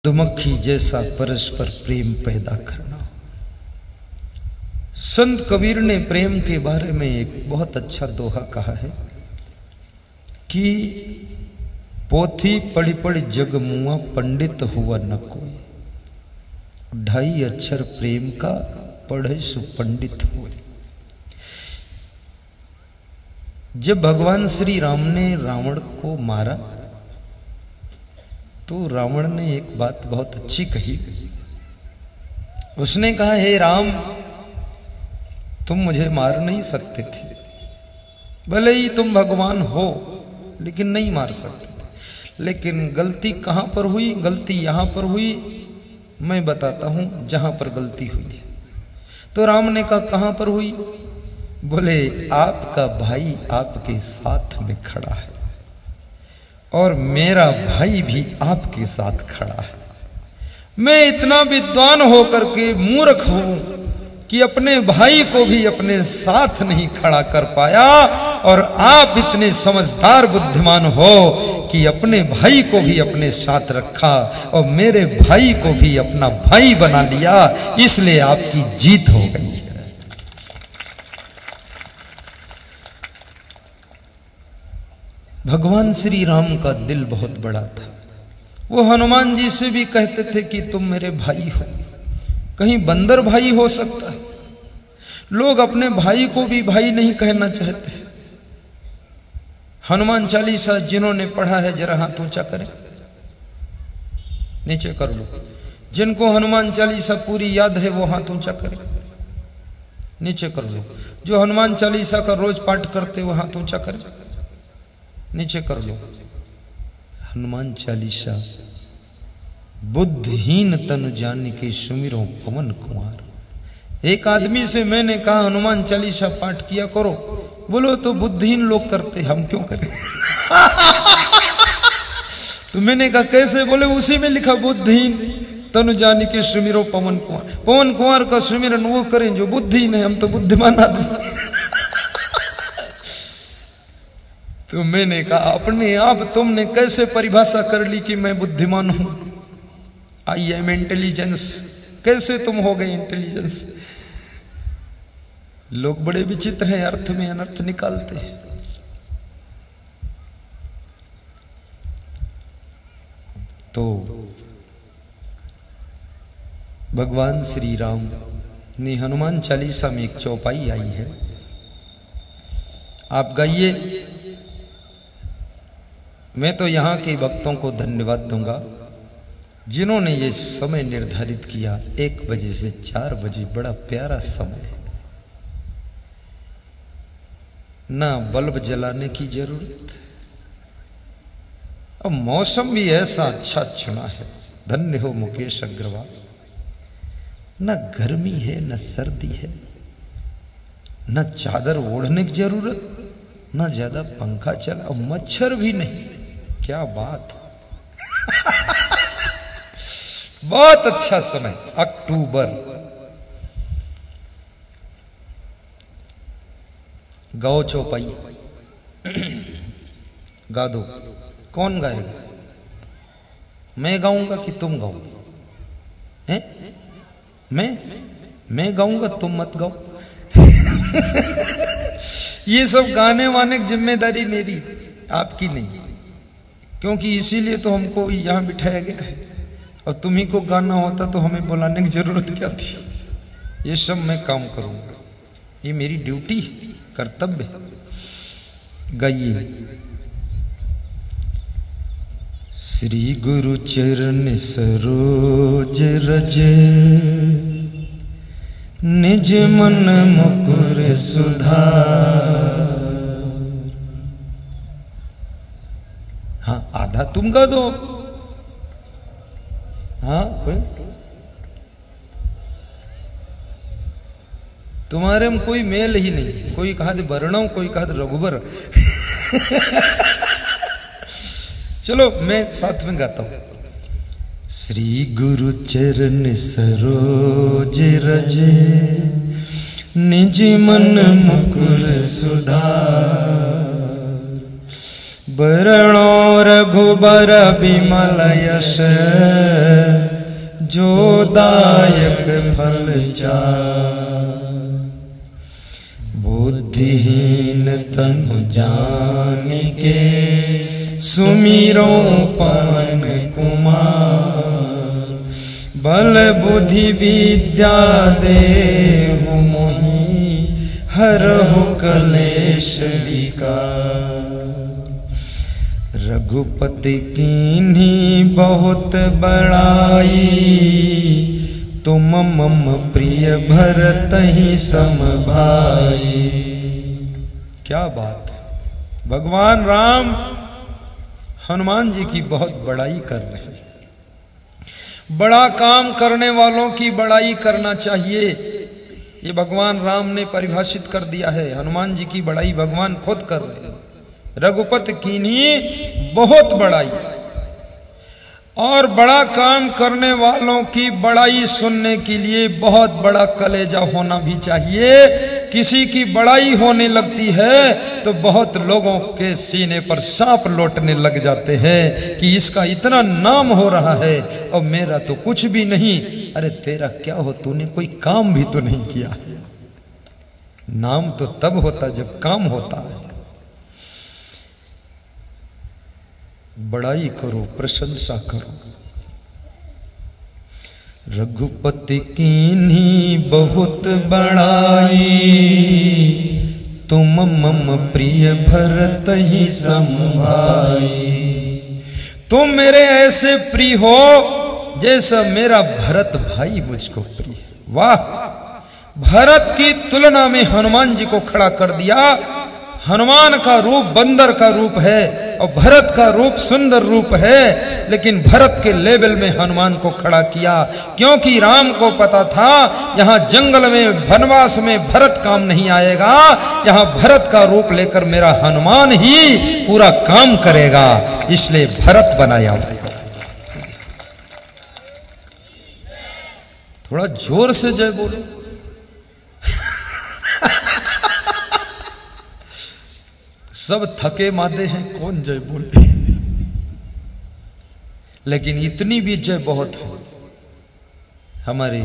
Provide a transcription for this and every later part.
मधुमक्खी जैसा परस्पर प्रेम पैदा करना। संत कबीर ने प्रेम के बारे में एक बहुत अच्छा दोहा कहा है कि पोथी पढ़ी पढ़ी जग मुआ, पंडित हुआ न कोई। 2.5 अक्षर प्रेम का, पढ़े सु पंडित हुए। जब भगवान श्री राम ने रावण को मारा तो रावण ने एक बात बहुत अच्छी कही। उसने कहा, हे राम, तुम मुझे मार नहीं सकते थे, भले ही तुम भगवान हो, लेकिन नहीं मार सकते थे। लेकिन गलती कहां पर हुई? गलती यहां पर हुई, मैं बताता हूं जहां पर गलती हुई है। तो राम ने कहा, कहां पर हुई? बोले, आपका भाई आपके साथ में खड़ा है और मेरा भाई भी आपके साथ खड़ा है। मैं इतना विद्वान होकर के मूर्ख हूं कि अपने भाई को भी अपने साथ नहीं खड़ा कर पाया, और आप इतने समझदार बुद्धिमान हो कि अपने भाई को भी अपने साथ रखा और मेरे भाई को भी अपना भाई बना लिया, इसलिए आपकी जीत हो गई है। भगवान श्री राम का दिल बहुत बड़ा था। वो हनुमान जी से भी कहते थे कि तुम मेरे भाई हो। कहीं बंदर भाई हो सकता है? लोग अपने भाई को भी भाई नहीं कहना चाहते। हनुमान चालीसा जिन्होंने पढ़ा है जरा हाथ ऊंचा करें, नीचे कर लो। जिनको हनुमान चालीसा पूरी याद है वो हाथ ऊंचा करें, नीचे कर लो। जो हनुमान चालीसा का रोज पाठ करते वो हाथ ऊंचा करें, नीचे कर लो। हनुमान चालीसा बुद्धहीन तनु जानिके सुमिरो पवन कुमार। एक आदमी से मैंने कहा हनुमान चालीसा पाठ किया करो, बोलो तो बुद्धिहीन लोग करते, हम क्यों करें? तो मैंने कहा कैसे? बोले उसी में लिखा बुद्धिहीन तनु जानिके सुमिरो पवन कुमार। पवन कुमार का सुमिरन वो करें जो बुद्धिहीन है, हम तो बुद्धिमान आदमी। तो मैंने कहा अपने आप तुमने कैसे परिभाषा कर ली कि मैं बुद्धिमान हूं? I am intelligence. कैसे तुम हो गए इंटेलिजेंस? लोग बड़े विचित्र हैं, अर्थ में अनर्थ निकालते हैं। तो भगवान श्री राम ने हनुमान चालीसा में एक चौपाई आई है, आप गाइए। मैं तो यहां के भक्तों को धन्यवाद दूंगा जिन्होंने ये समय निर्धारित किया 1 बजे से 4 बजे। बड़ा प्यारा समय, ना बल्ब जलाने की जरूरत, और मौसम भी ऐसा अच्छा चुना है। धन्य हो मुकेश अग्रवाल। ना गर्मी है न सर्दी है, न चादर ओढ़ने की जरूरत, न ज्यादा पंखा चला, और मच्छर भी नहीं। क्या बात! बहुत अच्छा समय, अक्टूबर। गाओ चौपाई, गा दो। कौन गाएगा? मैं गाऊंगा कि तुम गाओगे? हैं? मैं गाऊंगा, तुम मत गाओ। ये सब गाने वाने की जिम्मेदारी मेरी, आपकी नहीं। क्योंकि इसीलिए तो हमको यहां बिठाया गया है, और तुम्ही को गाना होता तो हमें बुलाने की जरूरत क्या थी? ये सब मैं काम करूंगा, ये मेरी ड्यूटी, कर्तव्य। गाइए। श्री गुरु चरण सरोज रज, निज मन मुकुर सुधार। हाँ, आधा तुम गा दो। हाँ, तुम्हारे में कोई मेल ही नहीं। कोई कहा थे वर्णव, कोई कहा थे रघुबर। चलो मैं साथ में गाता हूं। श्री गुरु चरण सरोज रज, निज मन मुकुर सुधार। वरणो रघुबर विमल यश, जो दायक फल चार। बुद्धिहीन तनु जान के सुमिरो पवन कुमार। बल बुद्धि विद्या देहु मोहि हरहु कलेश विकार। रघुपति कीन्ही बहुत बड़ाई तुम मम प्रिय भरतहि सम भाई। क्या बात है, भगवान राम हनुमान जी की बहुत बड़ाई कर रहे हैं। बड़ा काम करने वालों की बड़ाई करना चाहिए, ये भगवान राम ने परिभाषित कर दिया है। हनुमान जी की बड़ाई भगवान खुद कर रहे हैं। रघुपति कीन्ही बहुत बड़ाई, और बड़ा काम करने वालों की बड़ाई सुनने के लिए बहुत बड़ा कलेजा होना भी चाहिए। किसी की बड़ाई होने लगती है तो बहुत लोगों के सीने पर सांप लौटने लग जाते हैं कि इसका इतना नाम हो रहा है और मेरा तो कुछ भी नहीं। अरे तेरा क्या हो, तूने कोई काम भी तो नहीं किया। नाम तो तब होता जब काम होता है। बड़ाई करो, प्रशंसा करो। रघुपति कीन्ही बहुत बड़ाई तुम मम प्रिय भरतहि सम भाई। तुम मेरे ऐसे प्रिय हो जैसा मेरा भरत भाई मुझको प्रिय है। वाह, भरत की तुलना में हनुमान जी को खड़ा कर दिया। हनुमान का रूप बंदर का रूप है और भरत का रूप सुंदर रूप है, लेकिन भरत के लेवल में हनुमान को खड़ा किया, क्योंकि राम को पता था यहां जंगल में वनवास में भरत काम नहीं आएगा। यहां भरत का रूप लेकर मेरा हनुमान ही पूरा काम करेगा, इसलिए भरत बनाया। थोड़ा जोर से जय बोलो। सब थके मादे हैं, कौन जय बोले। लेकिन इतनी भी जय बहुत है। हमारे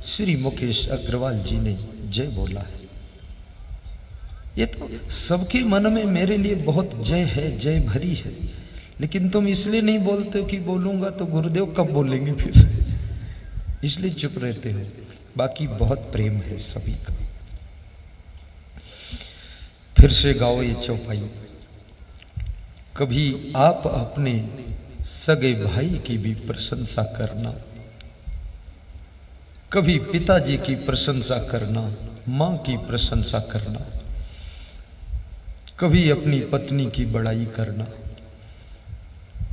श्री मुकेश अग्रवाल जी ने जय बोला है। ये तो सबके मन में मेरे लिए बहुत जय है, जय भरी है। लेकिन तुम इसलिए नहीं बोलते हो कि बोलूंगा तो गुरुदेव कब बोलेंगे फिर, इसलिए चुप रहते हो। बाकी बहुत प्रेम है सभी का। फिर से गाओ ये चौपाई। कभी आप अपने सगे भाई की भी प्रशंसा करना, कभी पिताजी की प्रशंसा करना, मां की प्रशंसा करना, कभी अपनी पत्नी की बड़ाई करना,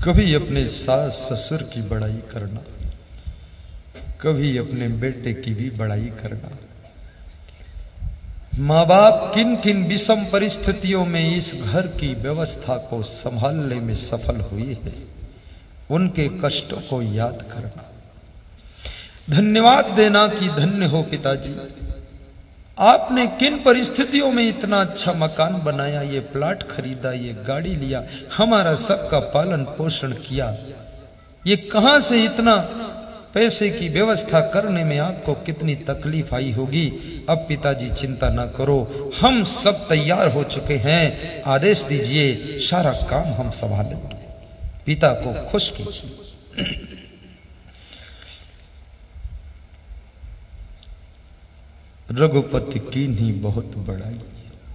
कभी अपने सास ससुर की बड़ाई करना, कभी अपने बेटे की भी बड़ाई करना। माँ बाप किन किन विषम परिस्थितियों में इस घर की व्यवस्था को संभालने में सफल हुए हैं, उनके कष्टों को याद करना, धन्यवाद देना कि धन्य हो पिताजी, आपने किन परिस्थितियों में इतना अच्छा मकान बनाया, ये प्लाट खरीदा, ये गाड़ी लिया, हमारा सबका पालन पोषण किया। ये कहां से इतना पैसे की व्यवस्था करने में आपको कितनी तकलीफ आई होगी। अब पिताजी चिंता ना करो, हम सब तैयार हो चुके हैं, आदेश दीजिए, सारा काम हम संभालेंगे। पिता को खुश कीजिए। रघुपति कीन्ही बहुत बड़ाई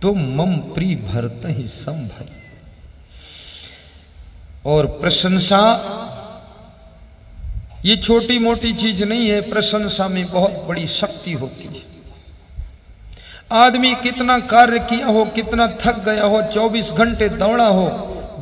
तुम मम प्रिय भरतहि सम भाई। और प्रशंसा ये छोटी मोटी चीज नहीं है, प्रशंसा में बहुत बड़ी शक्ति होती है। आदमी कितना कार्य किया हो, कितना थक गया हो, 24 घंटे दौड़ा हो,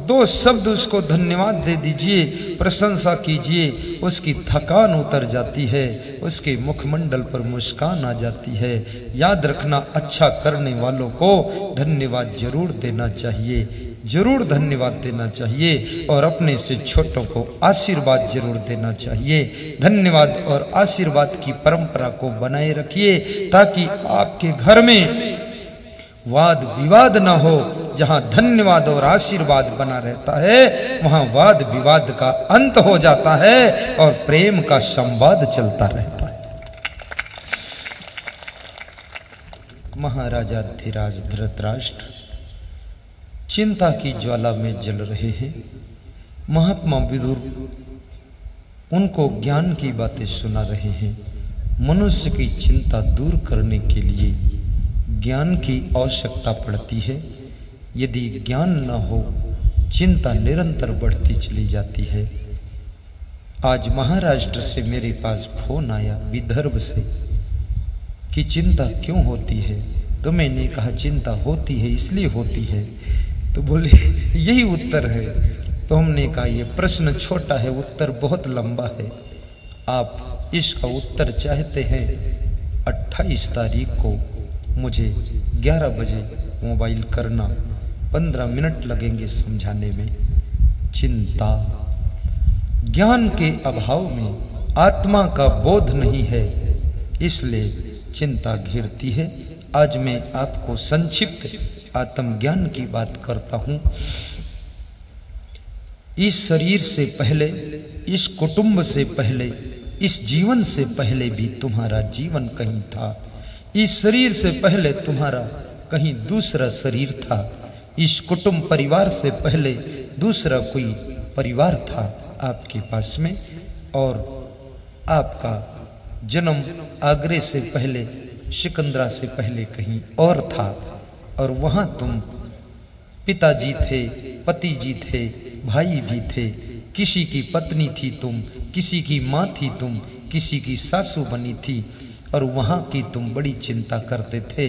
2 शब्द उसको धन्यवाद दे दीजिए, प्रशंसा कीजिए, उसकी थकान उतर जाती है, उसके मुखमंडल पर मुस्कान आ जाती है। याद रखना, अच्छा करने वालों को धन्यवाद जरूर देना चाहिए, जरूर धन्यवाद देना चाहिए, और अपने से छोटों को आशीर्वाद जरूर देना चाहिए। धन्यवाद और आशीर्वाद की परंपरा को बनाए रखिए ताकि आपके घर में वाद विवाद ना हो। जहां धन्यवाद और आशीर्वाद बना रहता है वहां वाद विवाद का अंत हो जाता है और प्रेम का संवाद चलता रहता है। महाराजा धीराज धृतराष्ट्र चिंता की ज्वाला में जल रहे हैं। महात्मा विदुर उनको ज्ञान की बातें सुना रहे हैं। मनुष्य की चिंता दूर करने के लिए ज्ञान की आवश्यकता पड़ती है। यदि ज्ञान न हो चिंता निरंतर बढ़ती चली जाती है। आज महाराष्ट्र से मेरे पास फोन आया विदर्भ से कि चिंता क्यों होती है, तो मैंने कहा चिंता होती है इसलिए होती है, तो बोले यही उत्तर है। तो हमने कहा ये प्रश्न छोटा है, उत्तर बहुत लंबा है। आप इसका उत्तर चाहते हैं 28 तारीख को मुझे 11 बजे मोबाइल करना, 15 मिनट लगेंगे समझाने में। चिंता ज्ञान के अभाव में आत्मा का बोध नहीं है, इसलिए चिंता घेरती है। आज मैं आपको संक्षिप्त आत्मज्ञान की बात करता हूं। इस शरीर से पहले, इस कुटुंब से पहले, इस जीवन से पहले भी तुम्हारा जीवन कहीं था। इस शरीर से पहले तुम्हारा कहीं दूसरा शरीर था। इस कुटुंब परिवार से पहले दूसरा कोई परिवार था आपके पास में, और आपका जन्म आगरे से पहले, सिकंदरा से पहले कहीं और था, और वहां तुम पिताजी थे, पति जी थे, भाई भी थे, किसी की पत्नी थी तुम, किसी की माँ थी तुम, किसी की सासू बनी थी, और वहां की तुम बड़ी चिंता करते थे।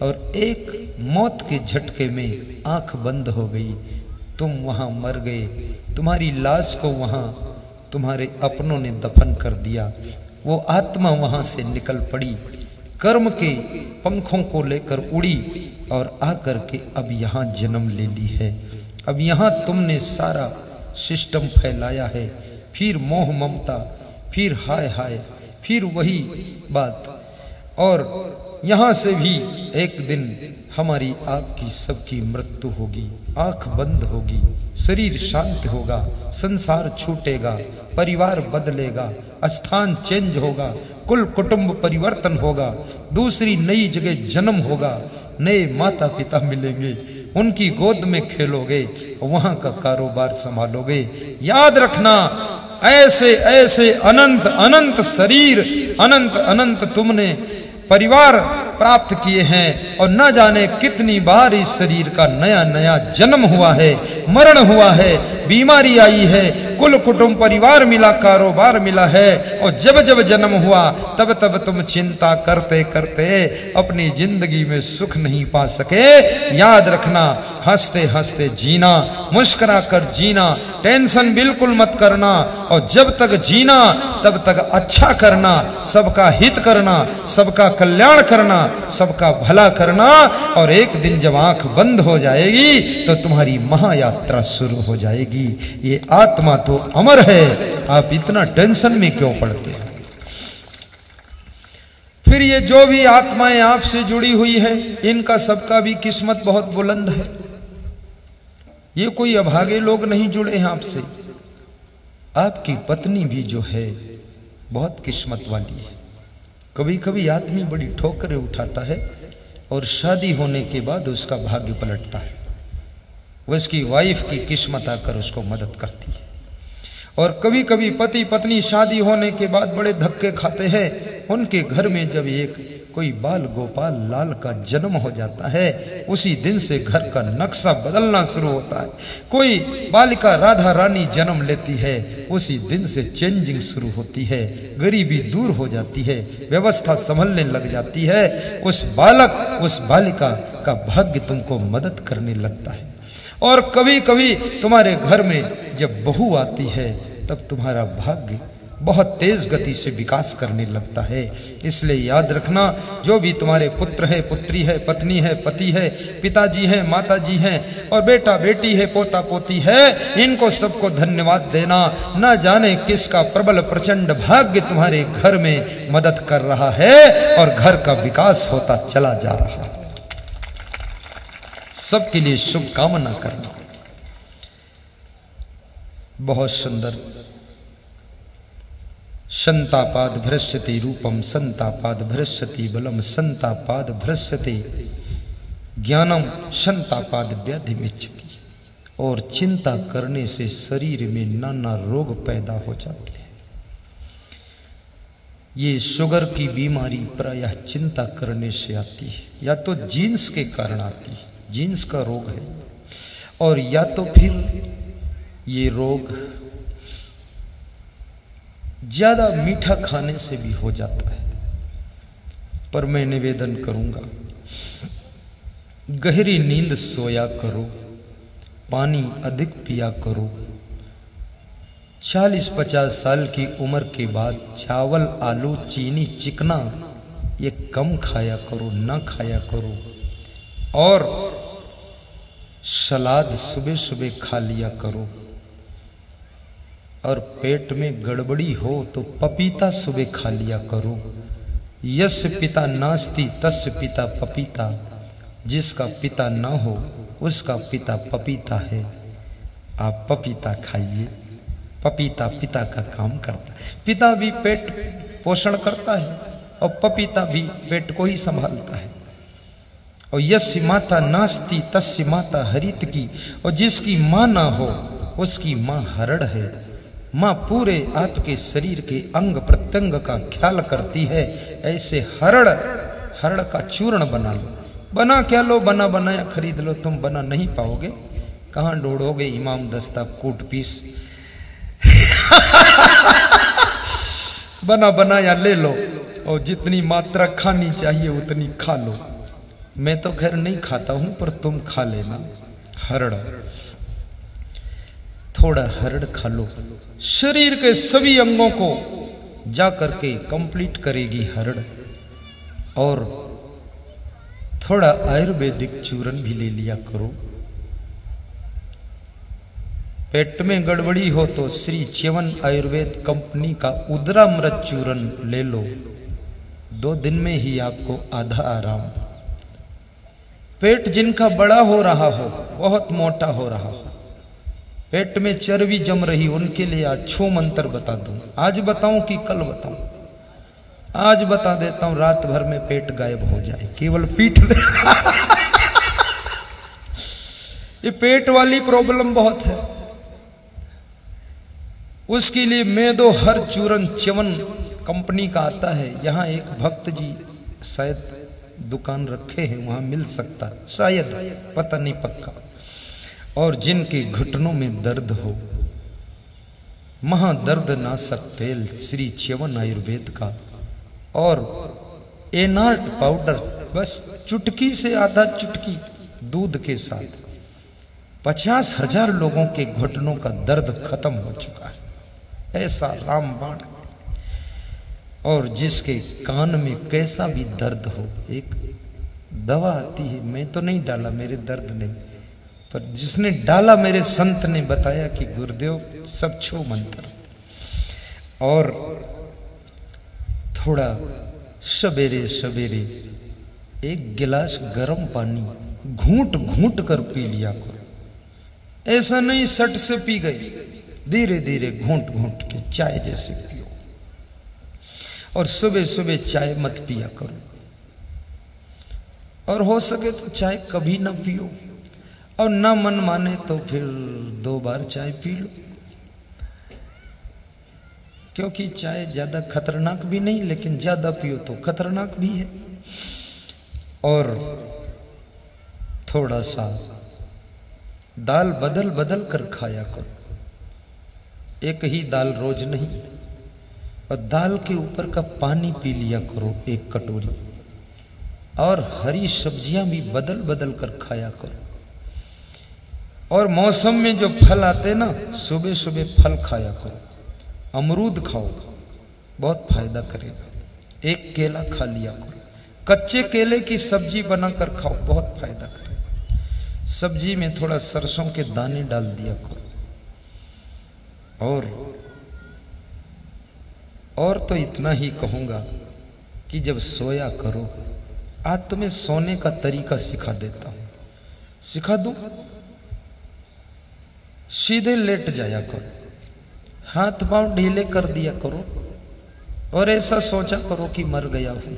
और एक मौत के झटके में आंख बंद हो गई, तुम वहां मर गए। तुम्हारी लाश को वहां तुम्हारे अपनों ने दफन कर दिया। वो आत्मा वहां से निकल पड़ी, कर्म के पंखों को लेकर उड़ी और आकर के अब यहाँ जन्म ले ली है। अब यहाँ तुमने सारा सिस्टम फैलाया है, फिर मोह ममता, फिर हाय हाय, फिर वही बात। और यहाँ से भी एक दिन हमारी आपकी सबकी मृत्यु होगी, आंख बंद होगी, शरीर शांत होगा, संसार छूटेगा, परिवार बदलेगा, स्थान चेंज होगा, कुल कुटुंब परिवर्तन होगा, दूसरी नई जगह जन्म होगा, नए माता पिता मिलेंगे, उनकी गोद में खेलोगे, वहां का कारोबार संभालोगे। याद रखना, ऐसे ऐसे अनंत अनंत शरीर, अनंत अनंत तुमने परिवार प्राप्त किए हैं, और न जाने कितनी बार इस शरीर का नया नया जन्म हुआ है, मरण हुआ है, बीमारी आई है, कुल कुटुंब परिवार मिला, कारोबार मिला है, और जब जब जन्म हुआ तब तब तुम चिंता करते करते अपनी जिंदगी में सुख नहीं पा सके। याद रखना, हंसते हंसते जीना, मुस्कुरा कर जीना, टेंशन बिल्कुल मत करना, और जब तक जीना तब तक अच्छा करना, सबका हित करना, सबका कल्याण करना, सबका भला करना। और एक दिन जब आंख बंद हो जाएगी तो तुम्हारी महायात्रा शुरू हो जाएगी। ये आत्मा तो अमर है, आप इतना टेंशन में क्यों पड़ते हैं? फिर ये जो भी आत्माएं आपसे जुड़ी हुई है, इनका सबका भी किस्मत बहुत बुलंद है। ये कोई अभागे लोग नहीं जुड़े हैं आपसे। आपकी पत्नी भी जो है बहुत किस्मत वाली है। कभी कभी आदमी बड़ी ठोकरें उठाता है और शादी होने के बाद उसका भाग्य पलटता है। वो उसकी वाइफ की किस्मत आकर उसको मदद करती है। और कभी कभी पति पत्नी शादी होने के बाद बड़े धक्के खाते हैं। उनके घर में जब एक कोई बाल गोपाल लाल का जन्म हो जाता है, उसी दिन से घर का नक्शा बदलना शुरू होता है। कोई बालिका राधा रानी जन्म लेती है, उसी दिन से चेंजिंग शुरू होती है, गरीबी दूर हो जाती है, व्यवस्था संभलने लग जाती है। उस बालक उस बालिका का भाग्य तुमको मदद करने लगता है। और कभी कभी तुम्हारे घर में जब बहू आती है तब तुम्हारा भाग्य बहुत तेज गति से विकास करने लगता है। इसलिए याद रखना, जो भी तुम्हारे पुत्र है, पुत्री है, पत्नी है, पति है, पिताजी है, माताजी हैं, और बेटा बेटी है, पोता पोती है, इनको सबको धन्यवाद देना। न जाने किसका प्रबल प्रचंड भाग्य तुम्हारे घर में मदद कर रहा है और घर का विकास होता चला जा रहा है। सबके लिए शुभकामना करना। बहुत सुंदर। संतापाद भ्रश्यते रूपम, संतापाद भ्रश्यते बलम, संतापाद भ्रश्यते ज्ञानम, संतापाद व्याधि मिच्छति। और चिंता करने से शरीर में नाना रोग पैदा हो जाते हैं। ये शुगर की बीमारी प्रायः चिंता करने से आती है, या तो जीन्स के कारण आती है, जीन्स का रोग है, और या तो फिर ये रोग ज्यादा मीठा खाने से भी हो जाता है। पर मैं निवेदन करूंगा, गहरी नींद सोया करो, पानी अधिक पिया करो। 40-50 साल की उम्र के बाद चावल, आलू, चीनी, चिकना ये कम खाया करो, ना खाया करो। और सलाद सुबह सुबह खा लिया करो। और पेट में गड़बड़ी हो तो पपीता सुबह खा लिया करो। यस्य पिता नास्ति तस्य पिता पपीता। जिसका पिता ना हो उसका पिता पपीता है। आप पपीता खाइए। पपीता पिता का काम करता है। पिता भी पेट पोषण करता है और पपीता भी पेट को ही संभालता है। और यस्य माता नास्ति तस्य माता हरित की। और जिसकी माँ ना हो उसकी माँ हरड़ है। माँ पूरे आपके शरीर के अंग प्रत्यंग का ख्याल करती है। ऐसे हरड़ का चूर्ण बना लो। बना क्या लो, बना बनाया खरीद लो। तुम बना नहीं पाओगे, कहाँ ढूंढोगे इमाम दस्ता कूट पीस। बना बनाया ले लो और जितनी मात्रा खानी चाहिए उतनी खा लो। मैं तो खैर नहीं खाता हूं, पर तुम खा लेना। हरड़, थोड़ा हरड़ खा लो। शरीर के सभी अंगों को जा करके कंप्लीट करेगी हरड़। और थोड़ा आयुर्वेदिक चूर्ण भी ले लिया करो। पेट में गड़बड़ी हो तो श्री च्यवन आयुर्वेद कंपनी का उदरामृत चूर्ण ले लो। 2 दिन में ही आपको आधा आराम। पेट जिनका बड़ा हो रहा हो, बहुत मोटा हो रहा हो, पेट में चर्बी जम रही, उनके लिए आज छो मंत्र बता दूं। आज बताऊं कि कल बताऊं? आज बता देता हूं, रात भर में पेट गायब हो जाए, केवल पीठ में। ये पेट वाली प्रॉब्लम बहुत है, उसके लिए मेदो हर चूर्ण च्यवन कंपनी का आता है। यहाँ एक भक्त जी शायद दुकान रखे हैं, वहां मिल सकता शायद, पता नहीं पक्का। और जिनके घुटनों में दर्द हो, महादर्द नाशक तेल श्री च्यवन आयुर्वेद का, और एनार्ट पाउडर, बस चुटकी से आधा चुटकी दूध के साथ 50,000 लोगों के घुटनों का दर्द खत्म हो चुका है। ऐसा रामबाण। और जिसके कान में कैसा भी दर्द हो, एक दवा आती है, मैं तो नहीं डाला, मेरे दर्द नहीं, पर जिसने डाला मेरे संत ने बताया कि गुरुदेव सब छो मंत्र। और थोड़ा सवेरे सवेरे 1 गिलास गर्म पानी घूंट घूंट कर पी लिया करो। ऐसा नहीं सट से पी गई, धीरे धीरे घूंट घूंट के, चाय जैसे पियो। और सुबह सुबह चाय मत पिया करो, और हो सके तो चाय कभी ना पियो, और ना मन माने तो फिर 2 बार चाय पी लो। क्योंकि चाय ज्यादा खतरनाक भी नहीं, लेकिन ज्यादा पियो तो खतरनाक भी है। और थोड़ा सा दाल बदल बदल कर खाया करो, एक ही दाल रोज नहीं। और दाल के ऊपर का पानी पी लिया करो 1 कटोरी। और हरी सब्जियां भी बदल बदल कर खाया करो। और मौसम में जो फल आते ना, सुबह सुबह फल खाया करो। अमरूद खाओ, बहुत फायदा करेगा। 1 केला खा लिया करो। कच्चे केले की सब्जी बनाकर खाओ, बहुत फायदा करेगा। सब्जी में थोड़ा सरसों के दाने डाल दिया करो। और तो इतना ही कहूंगा कि जब सोया करो, आज तुम्हें सोने का तरीका सिखा देता हूं। सिखा दूं? सीधे लेट जाया करो, हाथ पांव ढीले कर दिया करो और ऐसा सोचा करो कि मर गया हूं।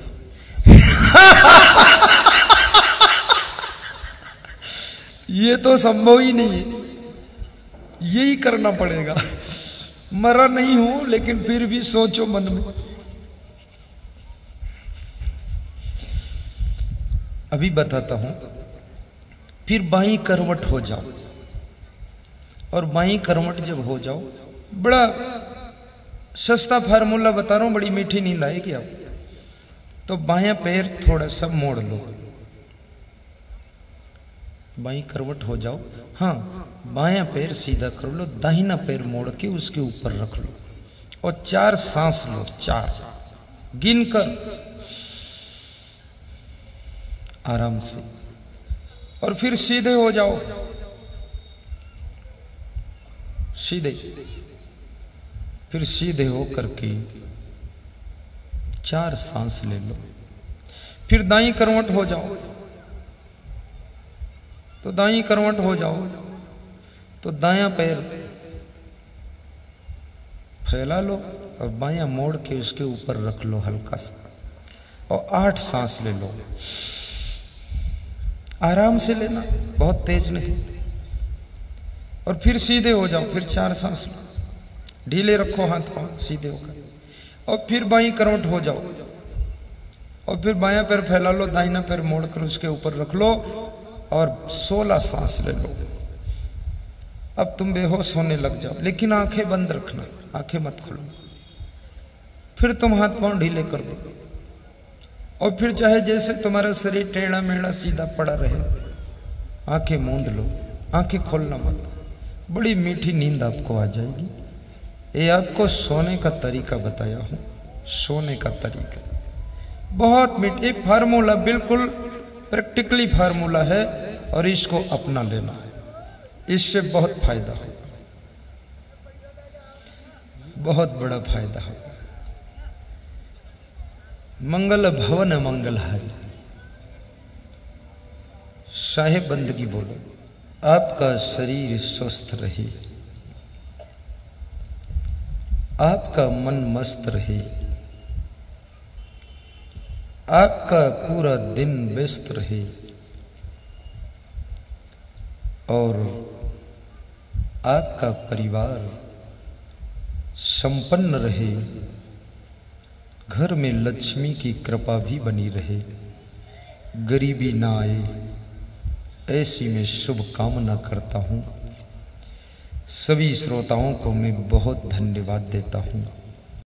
ये तो संभव ही नहीं है, यही करना पड़ेगा। मरा नहीं हूं लेकिन फिर भी सोचो मन में। अभी बताता हूं। फिर बाईं करवट हो जाओ, और बाईं करवट जब हो जाओ, बड़ा सस्ता फार्मूला बता रहा हूं, बड़ी मीठी नींद आएगी आपको। तो बायां पैर थोड़ा सा मोड़ लो, बाईं करवट हो जाओ। हाँ, बायां पैर सीधा कर लो, दाहिना पैर मोड़ के उसके ऊपर रख लो और 4 सांस लो, 4 गिनकर आराम से, और फिर सीधे हो जाओ, सीधे। फिर सीधे हो करके 4 सांस ले लो। फिर दाईं करवट हो जाओ, तो दाईं करवट हो जाओ, तो दायां पैर फैला लो और बायां मोड़ के उसके ऊपर रख लो हल्का सा, और 8 सांस ले लो। आराम से लेना, बहुत तेज नहीं। और फिर सीधे हो जाओ, फिर 4 सांस लो, ढीले रखो हाथ पांव सीधे होकर, और फिर बाईं करवट हो जाओ, और फिर बायां पैर फैला लो, दाहिना पैर मोड़कर उसके ऊपर रख लो और 16 सांस ले लो। अब तुम बेहोश होने लग जाओ, लेकिन आंखें बंद रखना, आंखें मत खोलो। फिर तुम हाथ पांव ढीले कर दो, और फिर चाहे जैसे तुम्हारा शरीर टेढ़ा मेढ़ा सीधा पड़ा रहे, आंखें मूंद लो, आंखें खोलना मत। बड़ी मीठी नींद आपको आ जाएगी। ये आपको सोने का तरीका बताया हूं, सोने का तरीका बहुत मीठी फार्मूला, बिल्कुल प्रैक्टिकली फार्मूला है, और इसको अपना लेना है, इससे बहुत फायदा होगा, बहुत बड़ा फायदा होगा। मंगल भवन मंगलहारी। साहेब बंदगी बोलो, आपका शरीर स्वस्थ रहे, आपका मन मस्त रहे, आपका पूरा दिन व्यस्त रहे, और आपका परिवार संपन्न रहे, घर में लक्ष्मी की कृपा भी बनी रहे, गरीबी ना आए, ऐसी मैं शुभ कामना करता हूँ। सभी श्रोताओं को मैं बहुत धन्यवाद देता हूँ।